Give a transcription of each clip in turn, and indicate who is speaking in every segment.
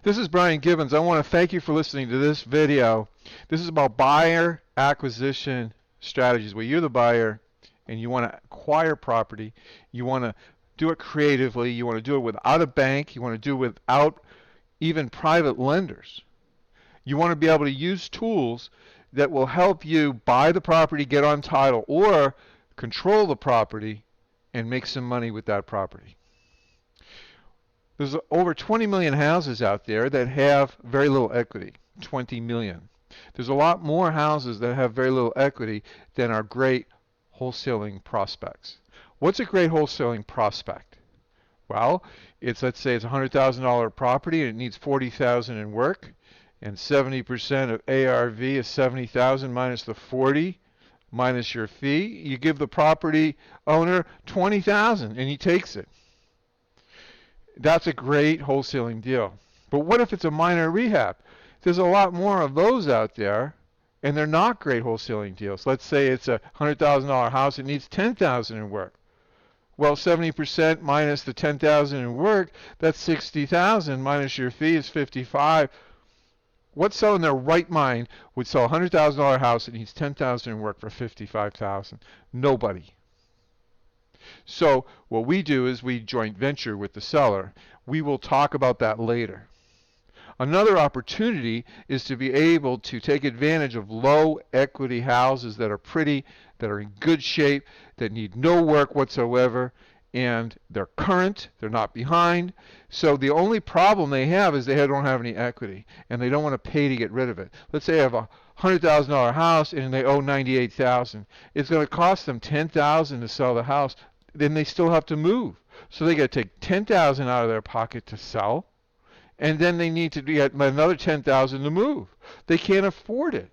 Speaker 1: This is Brian Gibbons. I want to thank you for listening to this video. This is about buyer acquisition strategies, where you're the buyer and you want to acquire property. You want to do it creatively. You want to do it without a bank. You want to do it without even private lenders. You want to be able to use tools that will help you buy the property, get on title, or control the property and make some money with that property. There's over 20 million houses out there that have very little equity. 20 million. There's a lot more houses that have very little equity than are great wholesaling prospects. What's a great wholesaling prospect? Well, let's say it's a $100,000 property and it needs $40,000 in work, and 70% of ARV is $70,000 minus the 40 minus your fee. You give the property owner $20,000 and he takes it. That's a great wholesaling deal. But what if it's a minor rehab? There's a lot more of those out there, and they're not great wholesaling deals. Let's say it's a $100,000 house, it needs $10,000 in work. Well, 70% minus the $10,000 in work, that's $60,000 minus your fee is $55,000. What seller in their right mind would sell a $100,000 house that needs $10,000 in work for $55,000? Nobody. So what we do is we joint venture with the seller. We will talk about that later. Another opportunity is to be able to take advantage of low equity houses that are pretty, that are in good shape, that need no work whatsoever, and they're current, they're not behind. So the only problem they have is they don't have any equity, and they don't want to pay to get rid of it. Let's say I have a $100,000 house and they owe $98,000. It's going to cost them $10,000 to sell the house. Then they still have to move. So they got to take $10,000 out of their pocket to sell, and then they need to get another $10,000 to move. They can't afford it.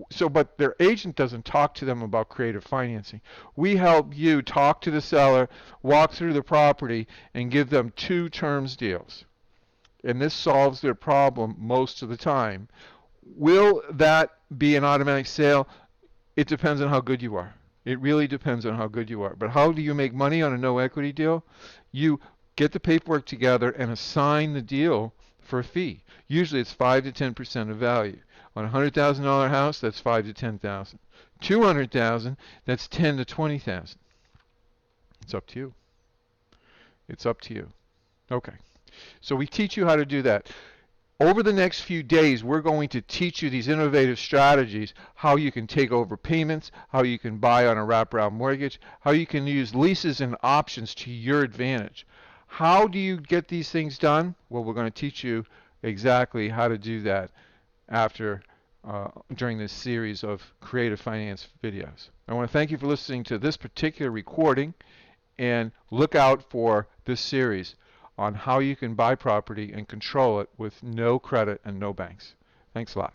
Speaker 1: So, but their agent doesn't talk to them about creative financing. We help you talk to the seller, walk through the property, and give them 2 terms deals. And this solves their problem most of the time. Will that be an automatic sale? It depends on how good you are. It really depends on how good you are. But how do you make money on a no equity deal? You get the paperwork together and assign the deal for a fee. Usually it's 5 to 10% of value. On a $100,000 house, that's 5 to 10,000. $200,000, that's 10 to 20,000. It's up to you. It's up to you. Okay. So we teach you how to do that. Over the next few days, we're going to teach you these innovative strategies, how you can take over payments, how you can buy on a wraparound mortgage, how you can use leases and options to your advantage. How do you get these things done? Well, we're going to teach you exactly how to do that during this series of creative finance videos. I want to thank you for listening to this particular recording, and look out for this series on how you can buy property and control it with no credit and no banks. Thanks a lot.